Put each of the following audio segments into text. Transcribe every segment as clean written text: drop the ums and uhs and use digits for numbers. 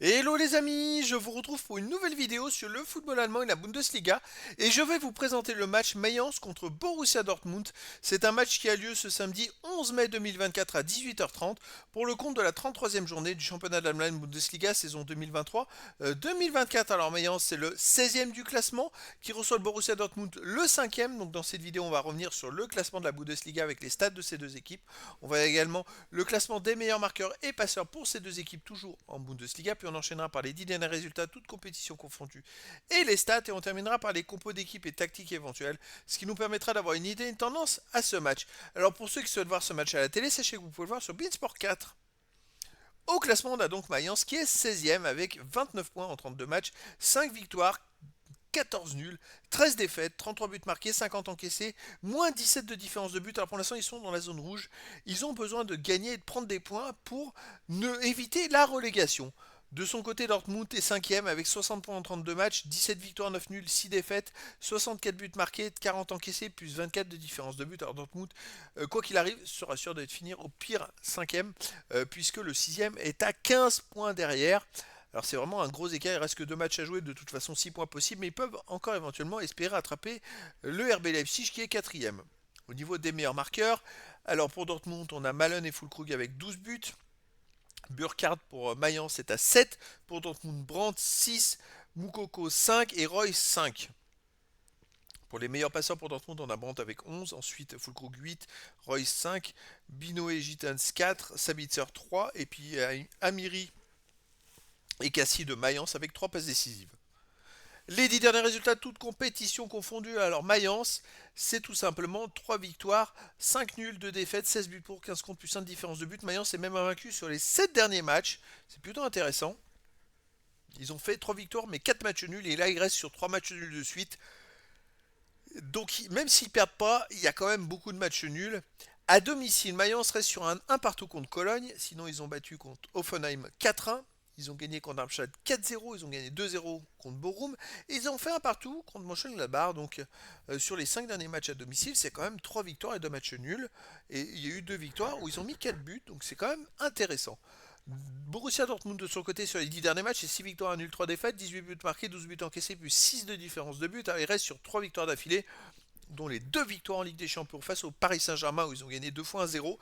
Hello les amis, je vous retrouve pour une nouvelle vidéo sur le football allemand et la Bundesliga et je vais vous présenter le match Mayence contre Borussia Dortmund. C'est un match qui a lieu ce samedi 11 mai 2024 à 18h30 pour le compte de la 33e journée du championnat d'Allemagne Bundesliga saison 2023-2024. Alors Mayence c'est le 16e du classement qui reçoit le Borussia Dortmund le 5e. Donc dans cette vidéo on va revenir sur le classement de la Bundesliga avec les stats de ces deux équipes. On va également le classement des meilleurs marqueurs et passeurs pour ces deux équipes toujours en Bundesliga. Puis on enchaînera par les 10 derniers résultats, toutes compétitions confondues, et les stats, et on terminera par les compos d'équipe et tactiques éventuelles, ce qui nous permettra d'avoir une idée, une tendance à ce match. Alors pour ceux qui souhaitent voir ce match à la télé, sachez que vous pouvez le voir sur Beansport 4. Au classement, on a donc Mayence qui est 16e avec 29 points en 32 matchs, 5 victoires, 14 nuls, 13 défaites, 33 buts marqués, 50 encaissés, moins 17 de différence de but. Alors pour l'instant, ils sont dans la zone rouge. Ils ont besoin de gagner et de prendre des points pour éviter la relégation. De son côté, Dortmund est 5e avec 60 points en 32 matchs, 17 victoires, 9 nuls, 6 défaites, 64 buts marqués, 40 encaissés, plus 24 de différence de but. Alors Dortmund, quoi qu'il arrive, sera sûr de finir au pire 5e, puisque le 6e est à 15 points derrière. Alors c'est vraiment un gros écart, il reste que 2 matchs à jouer, de toute façon 6 points possibles, mais ils peuvent encore éventuellement espérer attraper le RB Leipzig qui est 4e. Au niveau des meilleurs marqueurs, alors pour Dortmund, on a Malen et Füllkrug avec 12 buts. Burkhardt pour Mayence est à 7. Pour Dortmund, Brandt 6. Moukoko 5 et Royce 5. Pour les meilleurs passeurs pour Dortmund, on a Brandt avec 11. Ensuite, Füllkrug 8. Royce 5. Bino et Gittens 4. Sabitzer 3. Et puis Amiri et Cassie de Mayence avec 3 passes décisives. Les 10 derniers résultats, toutes compétitions confondues. Alors Mayence, c'est tout simplement 3 victoires, 5 nuls, 2 défaites, 16 buts pour, 15 contre, plus 1 de différence de but. Mayence est même invaincu sur les 7 derniers matchs. C'est plutôt intéressant. Ils ont fait 3 victoires mais 4 matchs nuls et là ils restent sur 3 matchs nuls de suite. Donc même s'ils perdent pas, il y a quand même beaucoup de matchs nuls. À domicile, Mayence reste sur un 1 partout contre Cologne. Sinon ils ont battu contre Hoffenheim 4-1. Ils ont gagné contre Darmstadt 4-0, ils ont gagné 2-0 contre Bochum, et ils ont fait un partout contre Mönchengladbach. Donc sur les 5 derniers matchs à domicile, c'est quand même 3 victoires et 2 matchs nuls. Et il y a eu 2 victoires où ils ont mis 4 buts, donc c'est quand même intéressant. Borussia Dortmund de son côté sur les 10 derniers matchs, c'est 6 victoires, 1 nul, 3 défaites, 18 buts marqués, 12 buts encaissés, plus 6 de différence de but. Alors, il reste sur 3 victoires d'affilée, dont les 2 victoires en Ligue des Champions face au Paris Saint-Germain où ils ont gagné 2 fois 1-0.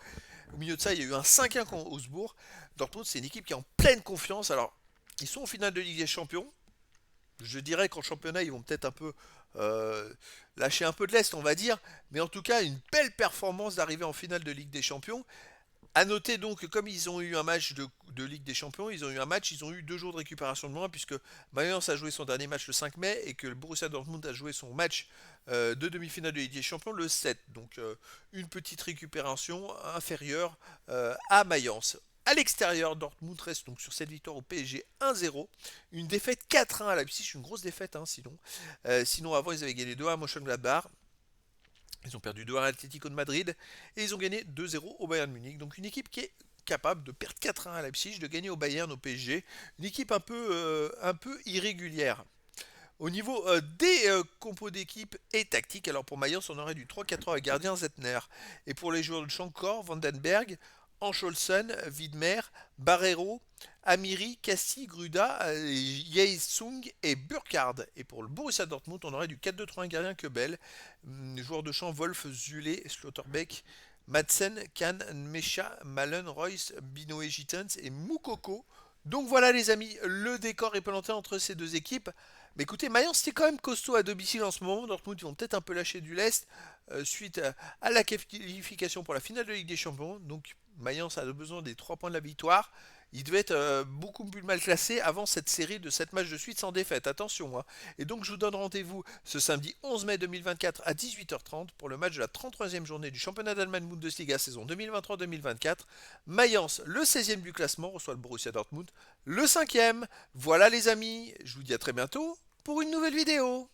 Au milieu de ça, il y a eu un 5-1 contre Augsbourg. Dortmund, c'est une équipe qui est en pleine confiance. Alors, ils sont en finale de Ligue des Champions. Je dirais qu'en championnat, ils vont peut-être un peu lâcher un peu de l'Est, on va dire. Mais en tout cas, une belle performance d'arriver en finale de Ligue des Champions. À noter donc que comme ils ont eu un match de Ligue des Champions, ils ont eu 2 jours de récupération de moins puisque Mayence a joué son dernier match le 5 mai et que le Borussia Dortmund a joué son match de demi-finale de Ligue des Champions le 7. Donc une petite récupération inférieure à Mayence. À l'extérieur, Dortmund reste donc sur cette victoire au PSG 1-0. Une défaite 4-1 à Leipzig, une grosse défaite sinon. Sinon avant ils avaient gagné 2-1 à Mönchengladbach. Ils ont perdu 2-1 à l'Atlético de Madrid et ils ont gagné 2-0 au Bayern Munich. Donc une équipe qui est capable de perdre 4-1 à Leipzig, de gagner au Bayern, au PSG. Une équipe un peu irrégulière. Au niveau des compos d'équipe et tactique, alors pour Mayence, on aurait du 3-4 avec gardien Zetner. Et pour les joueurs de Shankor, Vandenberg, Ancholsen, Widmer, Barrero, Amiri, Cassi, Gruda, Sung et Burkhardt. Et pour le Borussia Dortmund, on aurait du 4-2-3-1 gardien Kebel, joueur de champ Wolf, Zule, Slotterbeck, Madsen, Kahn, Mecha, Malen, Royce, Binoé, Gittens et Moukoko. Donc voilà les amis, le décor est planté entre ces deux équipes. Mais écoutez, Mayence c'était quand même costaud à domicile en ce moment. Dortmund ils vont peut-être un peu lâcher du lest suite à la qualification pour la finale de Ligue des Champions. Donc Mayence a besoin des 3 points de la victoire. Il devait être beaucoup plus mal classé avant cette série de 7 matchs de suite sans défaite. Attention. Et donc je vous donne rendez-vous ce samedi 11 mai 2024 à 18h30 pour le match de la 33e journée du championnat d'Allemagne Bundesliga saison 2023-2024. Mayence, le 16e du classement, reçoit le Borussia Dortmund, le 5e. Voilà les amis, je vous dis à très bientôt pour une nouvelle vidéo.